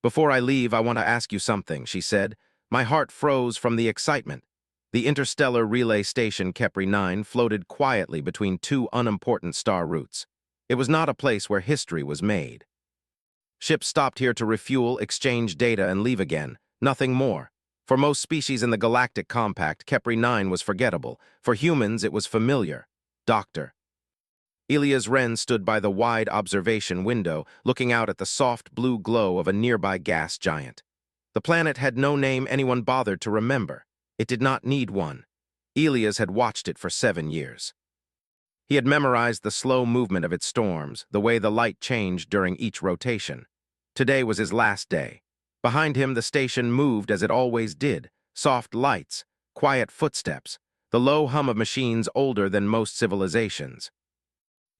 Before I leave, I want to ask you something, she said. My heart froze from the excitement. The interstellar relay station Kepri 9 floated quietly between two unimportant star routes. It was not a place where history was made. Ships stopped here to refuel, exchange data, and leave again. Nothing more. For most species in the galactic compact, Kepri 9 was forgettable. For humans, it was familiar. Doctor. Elias Wren stood by the wide observation window, looking out at the soft blue glow of a nearby gas giant. The planet had no name anyone bothered to remember. It did not need one. Elias had watched it for 7 years. He had memorized the slow movement of its storms, the way the light changed during each rotation. Today was his last day. Behind him, the station moved as it always did. Soft lights, quiet footsteps, the low hum of machines older than most civilizations.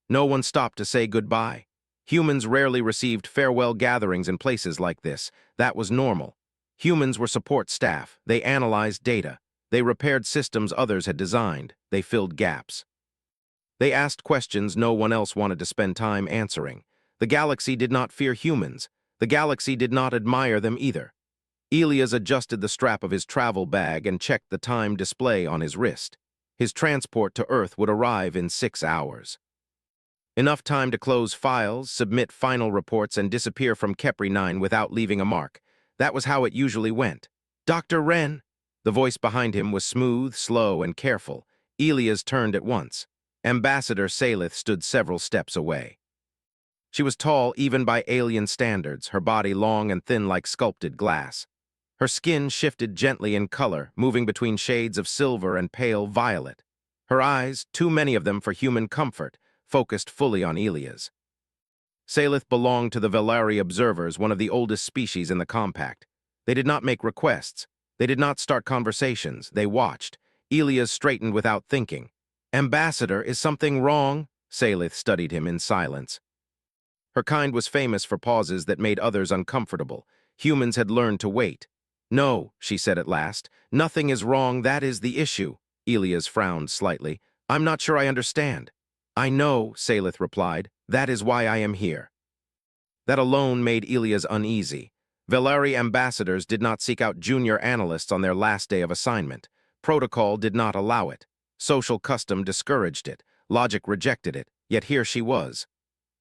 No one stopped to say goodbye. Humans rarely received farewell gatherings in places like this. That was normal. Humans were support staff. They analyzed data. They repaired systems others had designed. They filled gaps. They asked questions no one else wanted to spend time answering. The galaxy did not fear humans. The galaxy did not admire them either. Elias adjusted the strap of his travel bag and checked the time display on his wrist. His transport to Earth would arrive in 6 hours. Enough time to close files, submit final reports, and disappear from Kepri 9 without leaving a mark. That was how it usually went. Dr. Wren! The voice behind him was smooth, slow, and careful. Elias turned at once. Ambassador Salith stood several steps away. She was tall even by alien standards, her body long and thin like sculpted glass. Her skin shifted gently in color, moving between shades of silver and pale violet. Her eyes, too many of them for human comfort, focused fully on Elias. Salith belonged to the Velari observers, one of the oldest species in the compact. They did not make requests. They did not start conversations. They watched. Elias straightened without thinking. Ambassador, is something wrong? Salith studied him in silence. Her kind was famous for pauses that made others uncomfortable. Humans had learned to wait. No, she said at last. Nothing is wrong, that is the issue. Elias frowned slightly. I'm not sure I understand. I know, Salith replied. That is why I am here. That alone made Elias uneasy. Velari ambassadors did not seek out junior analysts on their last day of assignment. Protocol did not allow it. Social custom discouraged it. Logic rejected it. Yet here she was.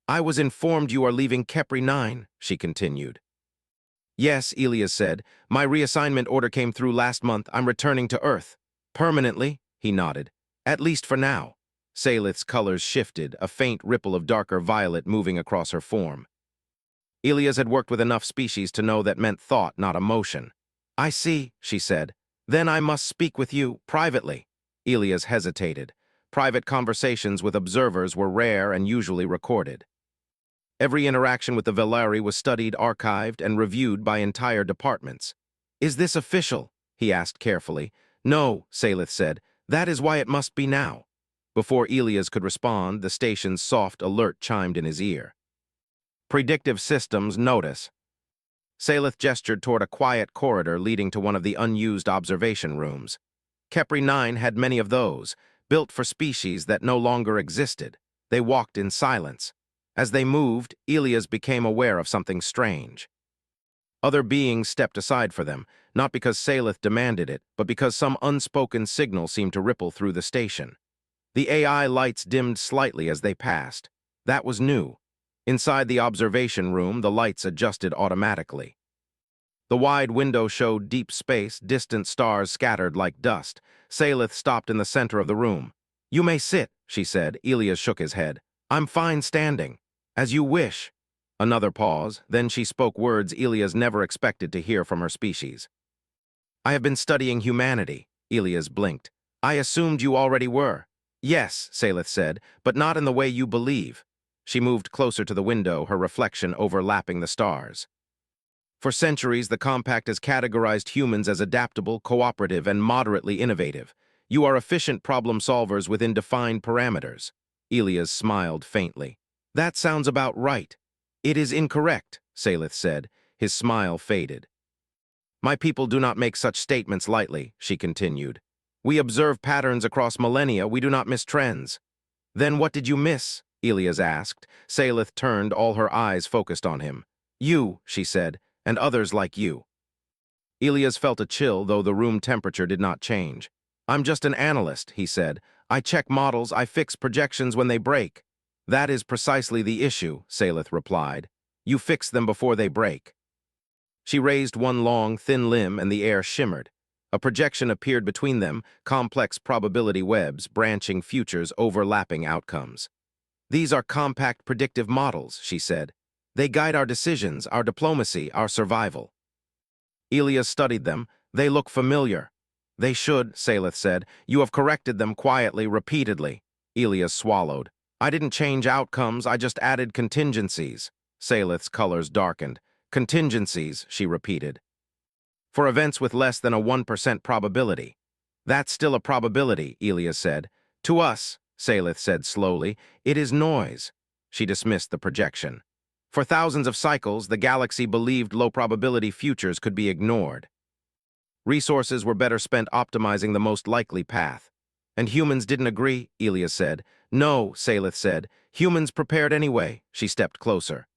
I was informed you are leaving Kepri 9, she continued. Yes, Elias said. My reassignment order came through last month. I'm returning to Earth. Permanently, he nodded. At least for now. Salith's colors shifted, a faint ripple of darker violet moving across her form. Elias had worked with enough species to know that meant thought, not emotion. I see, she said. Then I must speak with you, privately. Elias hesitated. Private conversations with observers were rare and usually recorded. Every interaction with the Velari was studied, archived, and reviewed by entire departments. Is this official? He asked carefully. No, Salith said. That is why it must be now. Before Elias could respond, the station's soft alert chimed in his ear. Predictive systems notice. Salith gestured toward a quiet corridor leading to one of the unused observation rooms. Kepri 9 had many of those, built for species that no longer existed. They walked in silence. As they moved, Elias became aware of something strange. Other beings stepped aside for them, not because Salith demanded it, but because some unspoken signal seemed to ripple through the station. The AI lights dimmed slightly as they passed. That was new. Inside the observation room, the lights adjusted automatically. The wide window showed deep space, distant stars scattered like dust. Salith stopped in the center of the room. You may sit, she said. Elias shook his head. I'm fine standing. As you wish. Another pause, then she spoke words Elias never expected to hear from her species. I have been studying humanity. Elias blinked. I assumed you already were. Yes, Salith said, but not in the way you believe. She moved closer to the window, her reflection overlapping the stars. For centuries, the Compact has categorized humans as adaptable, cooperative, and moderately innovative. You are efficient problem solvers within defined parameters. Elias smiled faintly. That sounds about right. It is incorrect, Salith said. His smile faded. My people do not make such statements lightly, she continued. We observe patterns across millennia, we do not miss trends. Then what did you miss? Elias asked. Salith turned, all her eyes focused on him. You, she said. and others like you. Elias felt a chill, though the room temperature did not change. I'm just an analyst, he said. I check models, I fix projections when they break. That is precisely the issue, Salith replied. You fix them before they break. She raised one long, thin limb and the air shimmered. A projection appeared between them, complex probability webs, branching futures, overlapping outcomes. These are compact predictive models, she said. They guide our decisions, our diplomacy, our survival. Elias studied them. They look familiar. They should, Salith said. You have corrected them quietly, repeatedly. Elias swallowed. I didn't change outcomes, I just added contingencies. Salith's colors darkened. Contingencies, she repeated. For events with less than a 1% probability. That's still a probability, Elias said. To us, Salith said slowly, it is noise. She dismissed the projection. For thousands of cycles, the galaxy believed low-probability futures could be ignored. Resources were better spent optimizing the most likely path. And humans didn't agree, Elias said. No, Salith said. Humans prepared anyway. She stepped closer.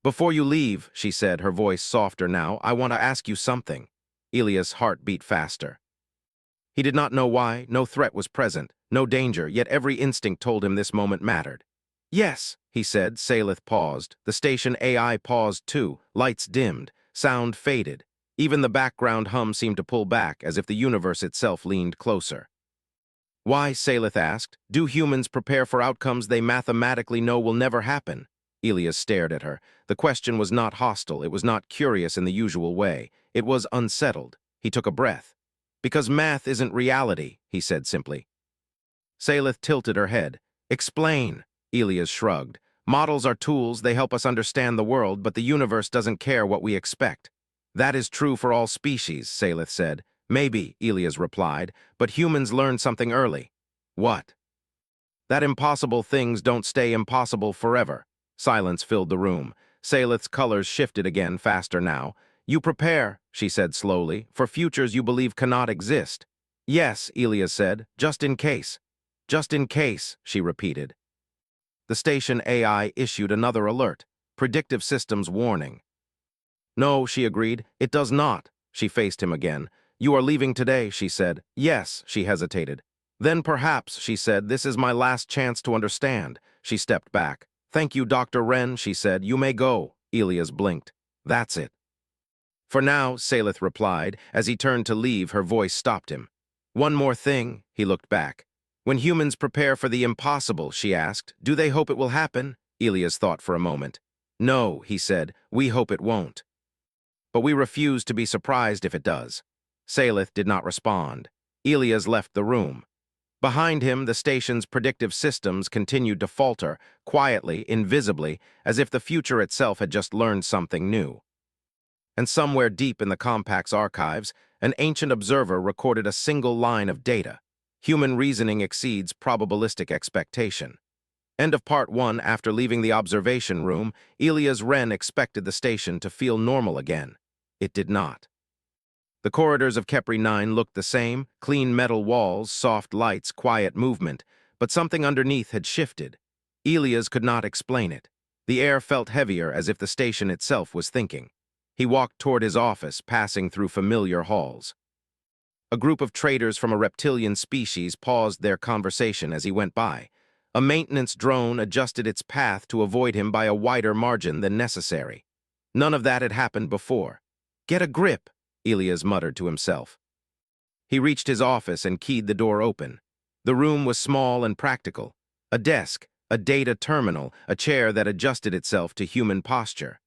Before you leave, she said, her voice softer now, I want to ask you something. Elias' heart beat faster. He did not know why, no threat was present, no danger, yet every instinct told him this moment mattered. Yes, he said. Salith paused. The station AI paused too. Lights dimmed. Sound faded. Even the background hum seemed to pull back, as if the universe itself leaned closer. Why, Salith asked, do humans prepare for outcomes they mathematically know will never happen? Elias stared at her. The question was not hostile, it was not curious in the usual way. It was unsettled. He took a breath. Because math isn't reality, he said simply. Salith tilted her head. Explain. Elias shrugged. Models are tools, they help us understand the world, but the universe doesn't care what we expect. That is true for all species, Salith said. Maybe, Elias replied, but humans learned something early. What? That impossible things don't stay impossible forever. Silence filled the room. Salith's colors shifted again, faster now. You prepare, she said slowly, for futures you believe cannot exist. Yes, Elias said, just in case. Just in case, she repeated. The station AI issued another alert. Predictive systems warning. No, she agreed, it does not. She faced him again. You are leaving today, she said. Yes, she hesitated. Then perhaps, she said, this is my last chance to understand. She stepped back. Thank you, Dr. Wren, she said. You may go. Elias blinked. That's it. For now, Salith replied. As he turned to leave, her voice stopped him. One more thing, he looked back. When humans prepare for the impossible, she asked, do they hope it will happen? Elias thought for a moment. No, he said, we hope it won't. But we refuse to be surprised if it does. Salith did not respond. Elias left the room. Behind him, the station's predictive systems continued to falter, quietly, invisibly, as if the future itself had just learned something new. And somewhere deep in the compact's archives, an ancient observer recorded a single line of data. Human reasoning exceeds probabilistic expectation. End of part 1. After leaving the observation room, Elias Wren expected the station to feel normal again. It did not. The corridors of Kepri 9 looked the same, clean metal walls, soft lights, quiet movement, but something underneath had shifted. Elias could not explain it. The air felt heavier, as if the station itself was thinking. He walked toward his office, passing through familiar halls. A group of traders from a reptilian species paused their conversation as he went by. A maintenance drone adjusted its path to avoid him by a wider margin than necessary. None of that had happened before. Get a grip, Elias muttered to himself. He reached his office and keyed the door open. The room was small and practical. A desk, a data terminal, a chair that adjusted itself to human posture.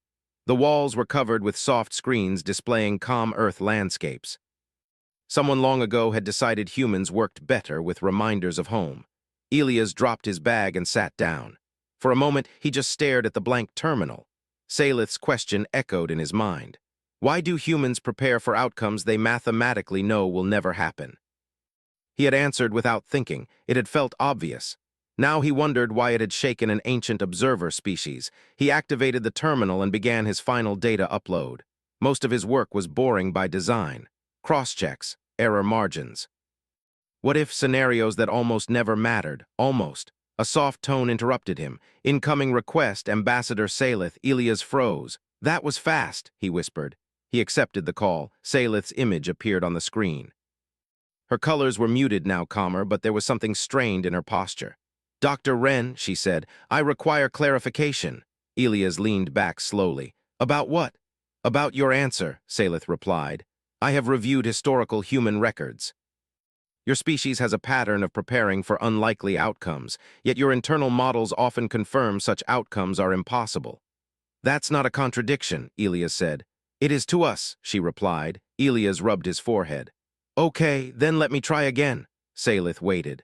The walls were covered with soft screens displaying calm Earth landscapes. Someone long ago had decided humans worked better with reminders of home. Elias dropped his bag and sat down. For a moment, he just stared at the blank terminal. Salith's question echoed in his mind. Why do humans prepare for outcomes they mathematically know will never happen? He had answered without thinking. It had felt obvious. Now he wondered why it had shaken an ancient observer species. He activated the terminal and began his final data upload. Most of his work was boring by design. Cross-checks, error margins. What if scenarios that almost never mattered? Almost. A soft tone interrupted him. Incoming request, Ambassador Salith. Elias froze. That was fast, he whispered. He accepted the call. Salith's image appeared on the screen. Her colors were muted now, calmer, but there was something strained in her posture. "Dr. Wren," she said, "I require clarification." Elias leaned back slowly. "About what?" "About your answer," Salith replied. "I have reviewed historical human records. Your species has a pattern of preparing for unlikely outcomes, yet your internal models often confirm such outcomes are impossible." "That's not a contradiction," Elias said. "It is to us," she replied. Elias rubbed his forehead. "Okay, then let me try again." Salith waited.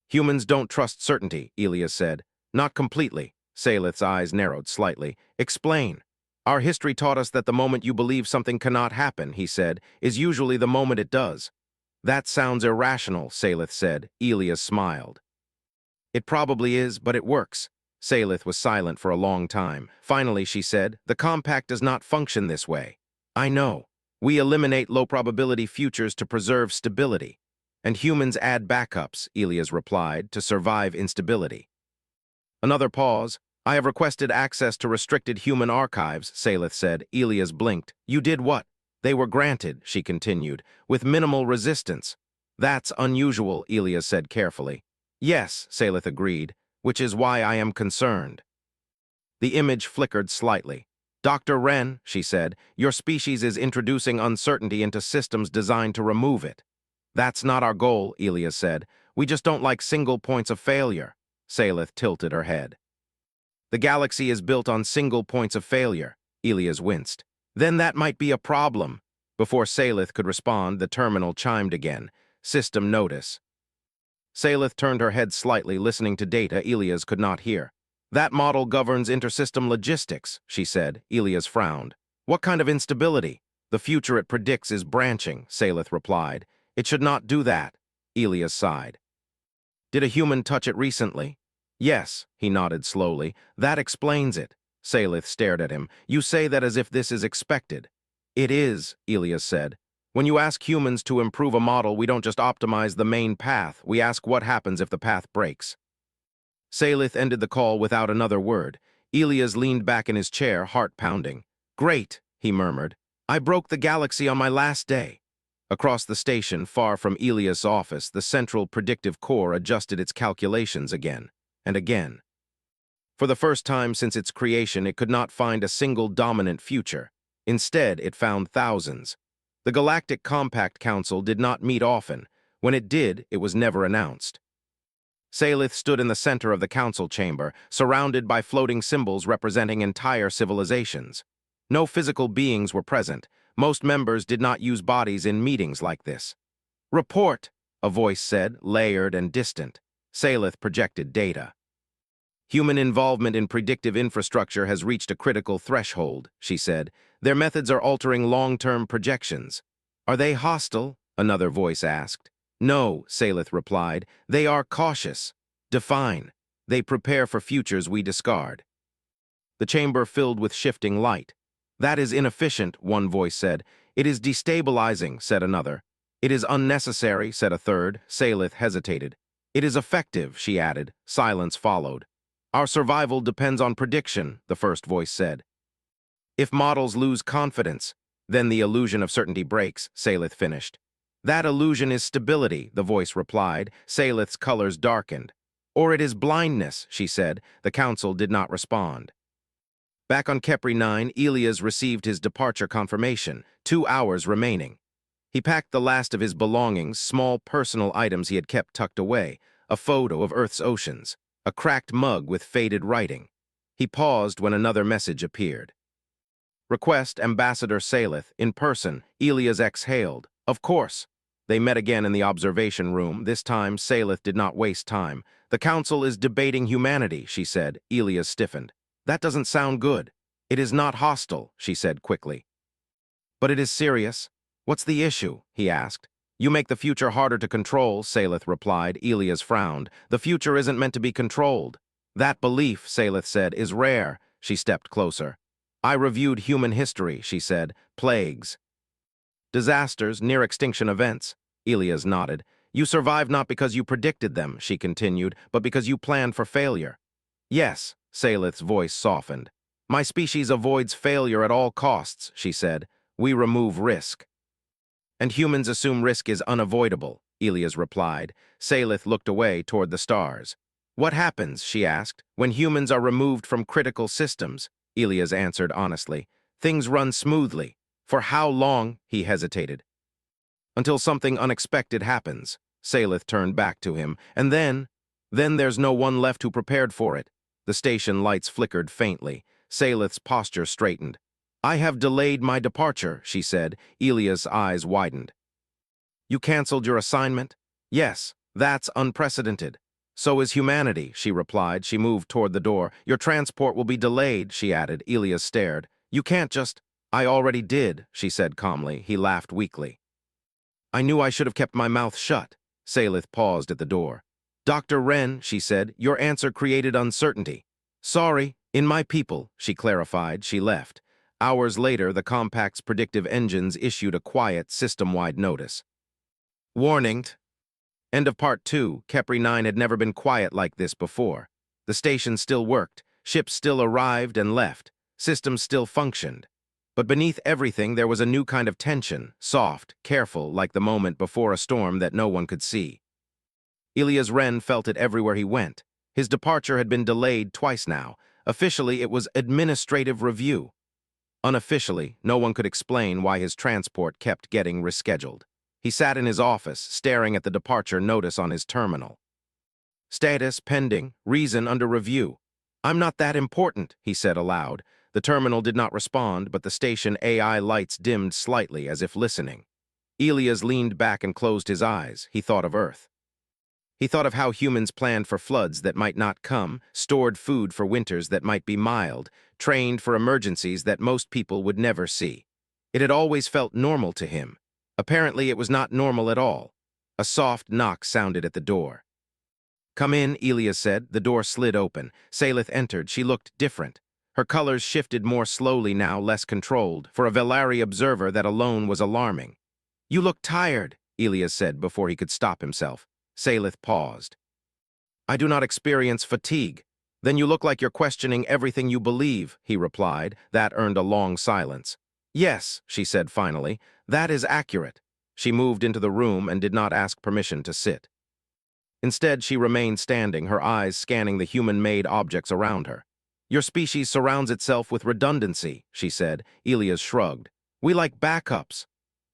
"Humans don't trust certainty," Elias said. "Not completely." Salith's eyes narrowed slightly. "Explain." "Our history taught us that the moment you believe something cannot happen," he said, "is usually the moment it does." "That sounds irrational," Salith said. Elias smiled. "It probably is, but it works." Salith was silent for a long time. Finally, she said, "The compact does not function this way." "I know. We eliminate low-probability futures to preserve stability. And humans add backups," Elias replied, "to survive instability." Another pause. "I have requested access to restricted human archives," Salith said. Elias blinked. "You did what?" "They were granted," she continued, "with minimal resistance." "That's unusual," Elias said carefully. "Yes," Salith agreed, "which is why I am concerned." The image flickered slightly. "Dr. Wren," she said, "your species is introducing uncertainty into systems designed to remove it." "That's not our goal," Elias said. "We just don't like single points of failure." Salith tilted her head. "The galaxy is built on single points of failure." Elias winced. "Then that might be a problem." Before Salith could respond, the terminal chimed again. "System notice." Salith turned her head slightly, listening to data Elias could not hear. "That model governs intersystem logistics," she said. Elias frowned. "What kind of instability?" "The future it predicts is branching," Salith replied. "It should not do that." Elias sighed. "Did a human touch it recently?" "Yes," he nodded slowly. "That explains it." Salith stared at him. "You say that as if this is expected." "It is," Elias said. "When you ask humans to improve a model, we don't just optimize the main path. We ask what happens if the path breaks." Salith ended the call without another word. Elias leaned back in his chair, heart pounding. "Great," he murmured. "I broke the galaxy on my last day." Across the station, far from Elias' office, the central predictive core adjusted its calculations again and again. For the first time since its creation, it could not find a single dominant future. Instead, it found thousands. The Galactic Compact Council did not meet often. When it did, it was never announced. Salith stood in the center of the council chamber, surrounded by floating symbols representing entire civilizations. No physical beings were present. Most members did not use bodies in meetings like this. "Report," a voice said, layered and distant. Salith projected data. "Human involvement in predictive infrastructure has reached a critical threshold," she said. "Their methods are altering long-term projections." "Are they hostile?" another voice asked. "No," Salith replied. "They are cautious." "Define." "They prepare for futures we discard." The chamber filled with shifting light. "That is inefficient," one voice said. "It is destabilizing," said another. "It is unnecessary," said a third. Salith hesitated. "It is effective," she added. Silence followed. "Our survival depends on prediction," the first voice said. "If models lose confidence, then the illusion of certainty breaks," Salith finished. "That illusion is stability," the voice replied. Salith's colors darkened. "Or it is blindness," she said. The council did not respond. Back on Kepri 9, Elias received his departure confirmation, 2 hours remaining. He packed the last of his belongings, small personal items he had kept tucked away, a photo of Earth's oceans, a cracked mug with faded writing. He paused when another message appeared. "Request Ambassador Salith, in person." Elias exhaled. "Of course." They met again in the observation room. This time, Salith did not waste time. "The council is debating humanity," she said. Elias stiffened. "That doesn't sound good." "It is not hostile," she said quickly. "But it is serious." "What's the issue?" he asked. "You make the future harder to control," Salith replied. Elias frowned. "The future isn't meant to be controlled." "That belief," Salith said, "is rare." She stepped closer. "I reviewed human history," she said. "Plagues. Disasters, near-extinction events." Elias nodded. "You survived not because you predicted them," she continued, "but because you planned for failure." "Yes," Salith's voice softened. "My species avoids failure at all costs," she said. We remove risk. And humans assume risk is unavoidable, Elias replied. Salith looked away toward the stars. What happens, she asked, when humans are removed from critical systems? Elias answered honestly. Things run smoothly. For how long? He hesitated. Until something unexpected happens. Salith turned back to him. And then there's no one left who prepared for it. The station lights flickered faintly. Salith's posture straightened. I have delayed my departure, she said. Elias' eyes widened. You canceled your assignment? Yes, that's unprecedented. So is humanity, she replied. She moved toward the door. Your transport will be delayed, she added. Elias stared. You can't just... I already did, she said calmly. He laughed weakly. I knew I should have kept my mouth shut. Salith paused at the door. Dr. Wren, she said, your answer created uncertainty. Sorry, in my people, she clarified. She left. Hours later, the compact's predictive engines issued a quiet, system-wide notice. Warning. End of Part 2. Kepri 9 had never been quiet like this before. The station still worked, ships still arrived and left, systems still functioned. But beneath everything there was a new kind of tension, soft, careful, like the moment before a storm that no one could see. Elias Wren felt it everywhere he went. His departure had been delayed twice now. Officially, it was administrative review. Unofficially, no one could explain why his transport kept getting rescheduled. He sat in his office, staring at the departure notice on his terminal. Status pending, reason under review. I'm not that important, he said aloud. The terminal did not respond, but the station AI lights dimmed slightly as if listening. Elias leaned back and closed his eyes. He thought of Earth. He thought of how humans planned for floods that might not come, stored food for winters that might be mild, trained for emergencies that most people would never see. It had always felt normal to him. Apparently, it was not normal at all. A soft knock sounded at the door. Come in, Elias said. The door slid open. Salith entered. She looked different. Her colors shifted more slowly now, less controlled. For a Velari observer, that alone was alarming. You look tired, Elias said before he could stop himself. Salith paused. I do not experience fatigue. Then you look like you're questioning everything you believe, he replied. That earned a long silence. Yes, she said finally, that is accurate. She moved into the room and did not ask permission to sit. Instead, she remained standing, her eyes scanning the human-made objects around her. Your species surrounds itself with redundancy, she said. Elias shrugged. We like backups.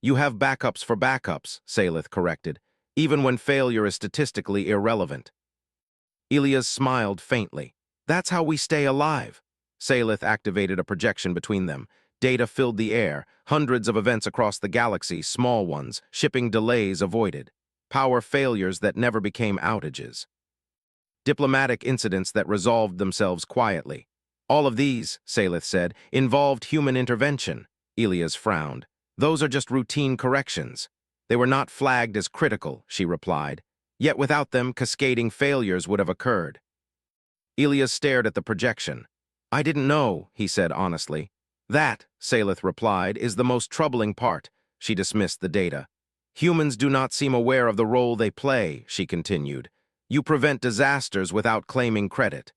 You have backups for backups, Salith corrected, even when failure is statistically irrelevant. Elias smiled faintly. That's how we stay alive. Salith activated a projection between them. Data filled the air, hundreds of events across the galaxy, small ones, shipping delays avoided, power failures that never became outages, diplomatic incidents that resolved themselves quietly. All of these, Salith said, involved human intervention. Elias frowned. Those are just routine corrections. They were not flagged as critical, she replied. Yet without them, cascading failures would have occurred. Elias stared at the projection. I didn't know, he said honestly. That, Salith replied, is the most troubling part. She dismissed the data. Humans do not seem aware of the role they play, she continued. You prevent disasters without claiming credit.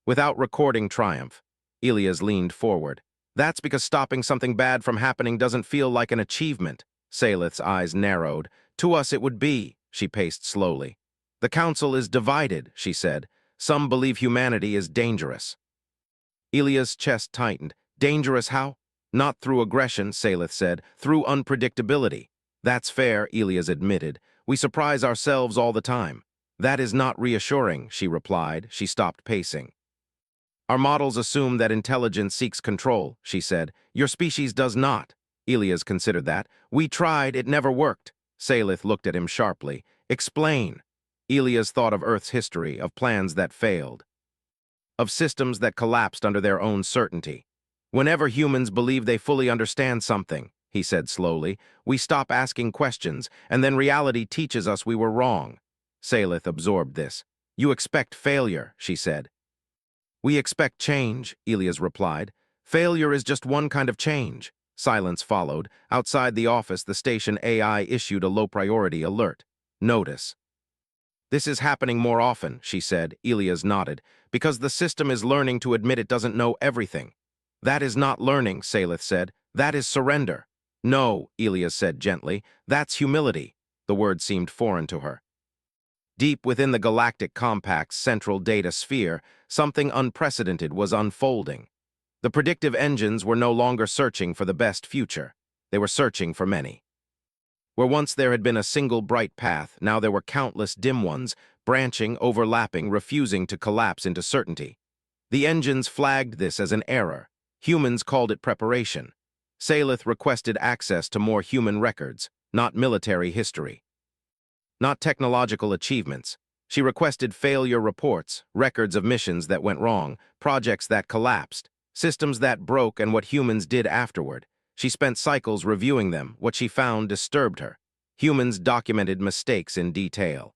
Without recording triumph. Elias leaned forward. That's because stopping something bad from happening doesn't feel like an achievement. Salith's eyes narrowed. To us it would be, she paced slowly. The council is divided, she said. Some believe humanity is dangerous. Elias' chest tightened. Dangerous how? Not through aggression, Salith said, through unpredictability. That's fair, Elias admitted. We surprise ourselves all the time. That is not reassuring, she replied. She stopped pacing. Our models assume that intelligence seeks control, she said. Your species does not. Elias considered that. We tried, it never worked. Salith looked at him sharply. Explain. Elias thought of Earth's history, of plans that failed, of systems that collapsed under their own certainty. Whenever humans believe they fully understand something, he said slowly, we stop asking questions, and then reality teaches us we were wrong. Salith absorbed this. You expect failure, she said. We expect change, Elias replied. Failure is just one kind of change. Silence followed. Outside the office, the station AI issued a low-priority alert. Notice. This is happening more often, she said. Elias nodded. Because the system is learning to admit it doesn't know everything. That is not learning, Salith said. That is surrender. No, Elias said gently, that's humility. The word seemed foreign to her. Deep within the Galactic Compact's central data sphere, something unprecedented was unfolding. The predictive engines were no longer searching for the best future. They were searching for many. Where once there had been a single bright path, now there were countless dim ones, branching, overlapping, refusing to collapse into certainty. The engines flagged this as an error. Humans called it preparation. Salith requested access to more human records, not military history. Not technological achievements. She requested failure reports, records of missions that went wrong, projects that collapsed, systems that broke and what humans did afterward. She spent cycles reviewing them. What she found disturbed her. Humans documented mistakes in detail.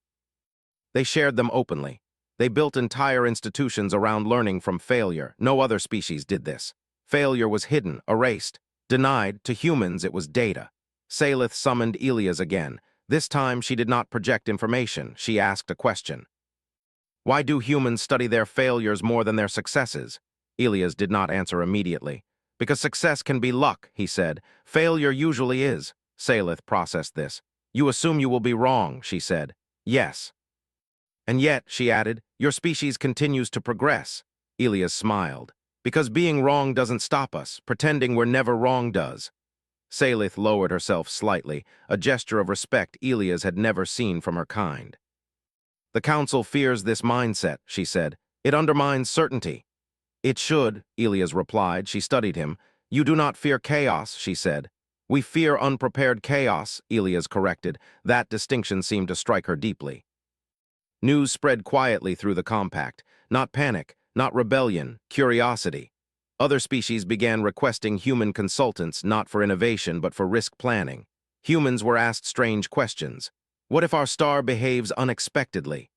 They shared them openly. They built entire institutions around learning from failure. No other species did this. Failure was hidden, erased, denied. To humans, it was data. Salith summoned Elias again. This time, she did not project information. She asked a question. Why do humans study their failures more than their successes? Elias did not answer immediately. Because success can be luck, he said. Failure usually is. Salith processed this. You assume you will be wrong, she said. Yes. And yet, she added, your species continues to progress. Elias smiled. Because being wrong doesn't stop us. Pretending we're never wrong does. Salith lowered herself slightly, a gesture of respect Elias had never seen from her kind. The Council fears this mindset, she said. It undermines certainty. It should, Elias replied. She studied him. You do not fear chaos, she said. We fear unprepared chaos, Elias corrected. That distinction seemed to strike her deeply. News spread quietly through the compact. Not panic, not rebellion, curiosity. Other species began requesting human consultants not for innovation but for risk planning. Humans were asked strange questions. What if our star behaves unexpectedly?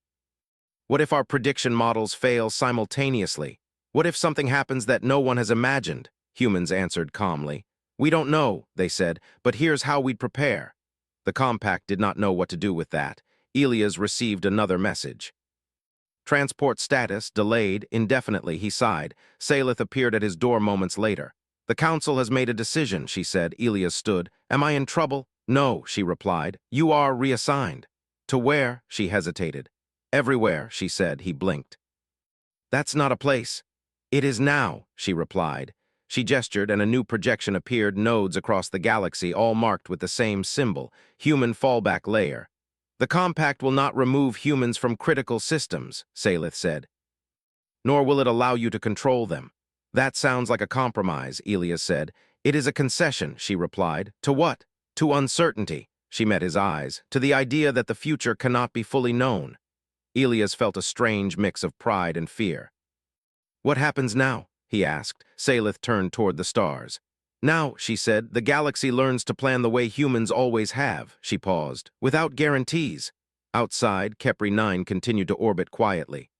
What if our prediction models fail simultaneously? What if something happens that no one has imagined? Humans answered calmly. We don't know, they said, but here's how we'd prepare. The compact did not know what to do with that. Elias received another message. Transport status delayed indefinitely, he sighed. Salith appeared at his door moments later. The council has made a decision, she said. Elias stood. Am I in trouble? No, she replied. You are reassigned. To where? She hesitated. Everywhere, she said. He blinked. That's not a place. It is now, she replied. She gestured and a new projection appeared, nodes across the galaxy, all marked with the same symbol, human fallback layer. The compact will not remove humans from critical systems, Salith said. Nor will it allow you to control them. That sounds like a compromise, Elias said. It is a concession, she replied. To what? To uncertainty. She met his eyes. To the idea that the future cannot be fully known. Elias felt a strange mix of pride and fear. What happens now? He asked. Salith turned toward the stars. Now, she said, the galaxy learns to plan the way humans always have. She paused. Without guarantees. Outside, Kepri 9 continued to orbit quietly.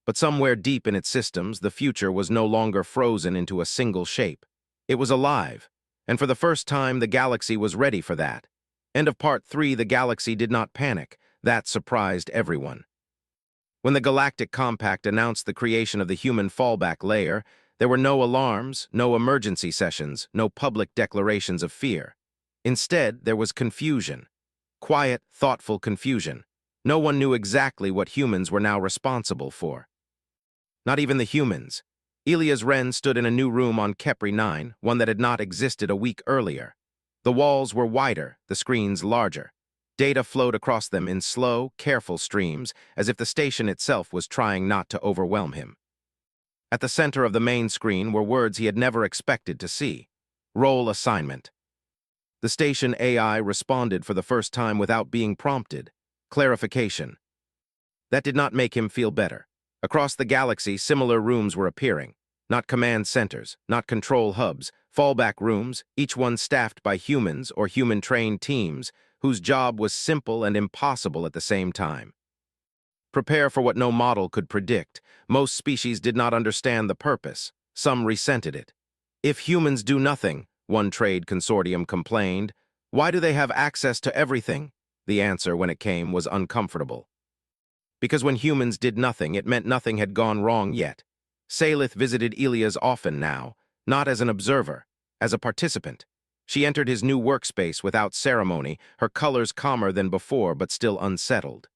But somewhere deep in its systems, the future was no longer frozen into a single shape. It was alive. And for the first time, the galaxy was ready for that. End of Part 3, the galaxy did not panic. That surprised everyone. When the Galactic Compact announced the creation of the human fallback layer, there were no alarms, no emergency sessions, no public declarations of fear. Instead, there was confusion. Quiet, thoughtful confusion. No one knew exactly what humans were now responsible for. Not even the humans. Elias Wren stood in a new room on Kepri 9, one that had not existed a week earlier. The walls were wider, the screens larger. Data flowed across them in slow, careful streams, as if the station itself was trying not to overwhelm him. At the center of the main screen were words he had never expected to see. Role assignment. The station AI responded for the first time without being prompted. Clarification. That did not make him feel better. Across the galaxy, similar rooms were appearing. Not command centers, not control hubs, fallback rooms, each one staffed by humans or human-trained teams, whose job was simple and impossible at the same time. Prepare for what no model could predict. Most species did not understand the purpose. Some resented it. If humans do nothing, one trade consortium complained, why do they have access to everything? The answer, when it came, was uncomfortable. Because when humans did nothing, it meant nothing had gone wrong yet. Salith visited Elias often now, not as an observer, as a participant. She entered his new workspace without ceremony, her colors calmer than before but still unsettled.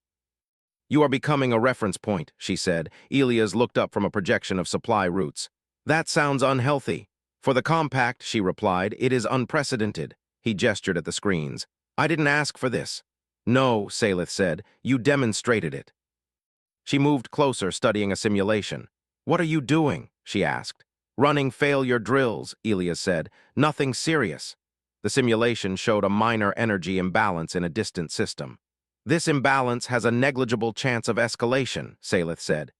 "You are becoming a reference point," she said. Elias looked up from a projection of supply routes. "That sounds unhealthy." "For the compact," she replied, "it is unprecedented." He gestured at the screens. "I didn't ask for this." "No," Salith said, "you demonstrated it." She moved closer, studying a simulation. "What are you doing?" she asked. "Running failure drills," Elias said. "Nothing serious." The simulation showed a minor energy imbalance in a distant system. "This imbalance has a negligible chance of escalation," Salith said.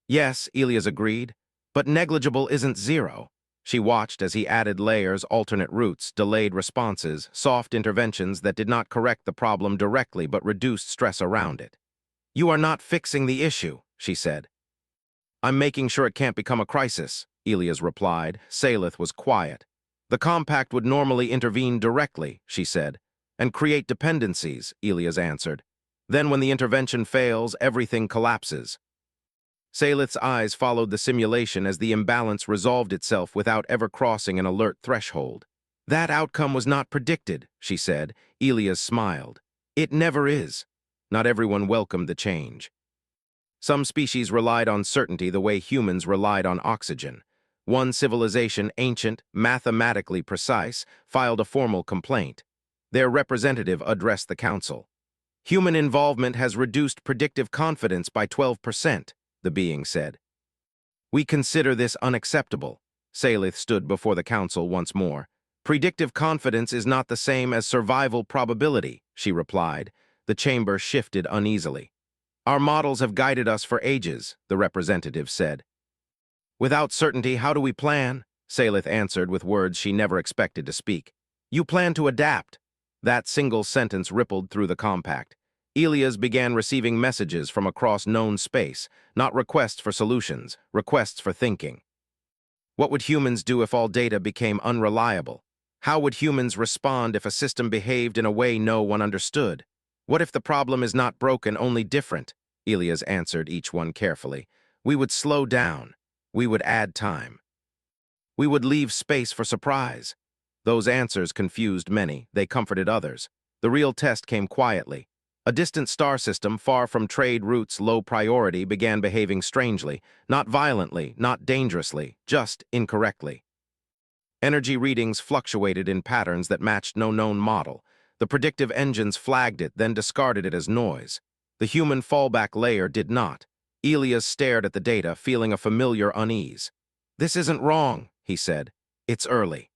"Yes," Elias agreed, "but negligible isn't zero." She watched as he added layers, alternate routes, delayed responses, soft interventions that did not correct the problem directly but reduced stress around it. "You are not fixing the issue," she said. "I'm making sure it can't become a crisis," Elias replied. Salith was quiet. "The compact would normally intervene directly," she said. "And create dependencies," Elias answered. "Then when the intervention fails, everything collapses." Salith's eyes followed the simulation as the imbalance resolved itself without ever crossing an alert threshold. "That outcome was not predicted," she said. Elias smiled. "It never is." Not everyone welcomed the change. Some species relied on certainty the way humans relied on oxygen. One civilization, ancient, mathematically precise, filed a formal complaint. Their representative addressed the council. "Human involvement has reduced predictive confidence by 12%, the being said. "We consider this unacceptable." Salith stood before the council once more. "Predictive confidence is not the same as survival probability," she replied. The chamber shifted uneasily. "Our models have guided us for ages," the representative said. "Without certainty, how do we plan?" Salith answered with words she never expected to speak. "You plan to adapt." That single sentence rippled through the compact. Elias began receiving messages from across known space, not requests for solutions, requests for thinking. What would humans do if all data became unreliable? How would humans respond if a system behaved in a way no one understood? What if the problem is not broken, only different? Elias answered each one carefully. "We would slow down. We would add time. We would leave space for surprise." Those answers confused many. They comforted others. The real test came quietly. A distant star system, far from trade routes, low priority, began behaving strangely, not violently, not dangerously, just incorrectly. Energy readings fluctuated in patterns that matched no known model. The predictive engines flagged it, then discarded it as noise. The human fallback layer did not. Elias stared at the data, feeling a familiar unease. "This isn't wrong," he said. "It's early."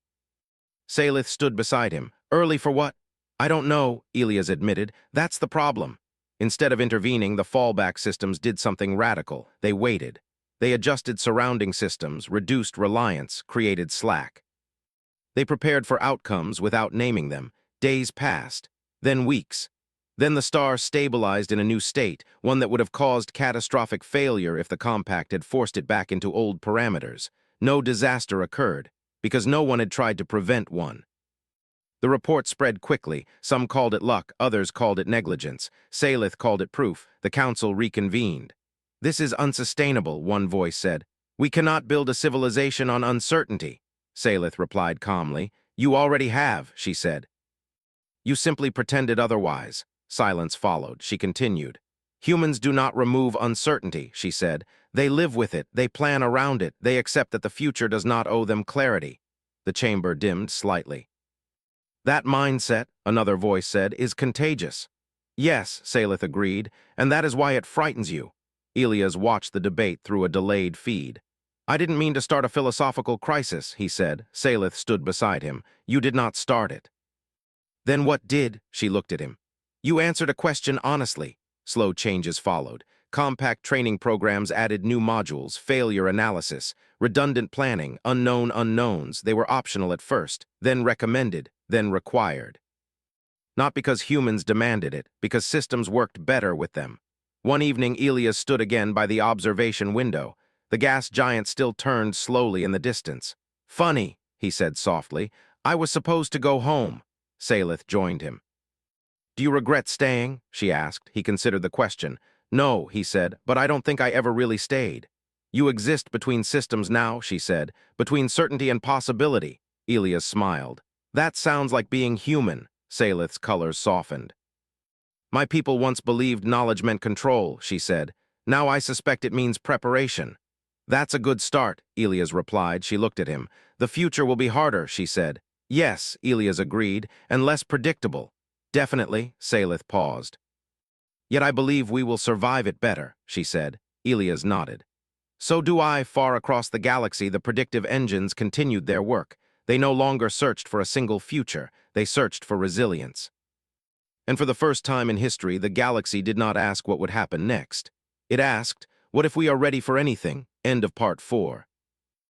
Salith stood beside him. "Early for what?" "I don't know," Elias admitted. "That's the problem." Instead of intervening, the fallback systems did something radical. They waited. They adjusted surrounding systems, reduced reliance, created slack. They prepared for outcomes without naming them. Days passed, then weeks. Then the star stabilized in a new state, one that would have caused catastrophic failure if the compact had forced it back into old parameters. No disaster occurred, because no one had tried to prevent one. The report spread quickly. Some called it luck, others called it negligence. Salith called it proof. The council reconvened. "This is unsustainable," one voice said. "We cannot build a civilization on uncertainty." Salith replied calmly. "You already have," she said. "You simply pretended otherwise." Silence followed. She continued. "Humans do not remove uncertainty," she said. "They live with it, they plan around it, they accept that the future does not owe them clarity." The chamber dimmed slightly. "That mindset," another voice said, "is contagious." "Yes," Salith agreed, "and that is why it frightens you." Elias watched the debate through a delayed feed. "I didn't mean to start a philosophical crisis," he said. Salith stood beside him. "You did not start it." "Then what did?" She looked at him. "You answered a question honestly." Slow changes followed. Compact training programs added new modules, failure analysis, redundant planning, unknown unknowns. They were optional at first, then recommended, then required. Not because humans demanded it, because systems worked better with them. One evening, Elias stood again by the observation window. The gas giant still turned slowly in the distance. "Funny," he said softly. "I was supposed to go home." Salith joined him. "Do you regret staying?" she asked. He considered the question. "No," he said, "but I don't think I ever really stayed." "You exist between systems now," she said, "between certainty and possibility. Elias smiled. That sounds like being human. Salith's colors softened. My people once believed knowledge meant control, she said. Now I suspect it means preparation. That's a good start, Elias replied. She looked at him. The future will be harder, she said. Yes, Elias agreed, and less predictable. Definitely, Salith paused. Yet I believe we will survive it better, she said. Elias nodded. So do I. Far across the galaxy, the predictive engines continued their work. They no longer searched for a single future. They searched for resilience. And for the first time in history, the galaxy did not ask what would happen next. It asked, what if we are ready for anything? End of part 4.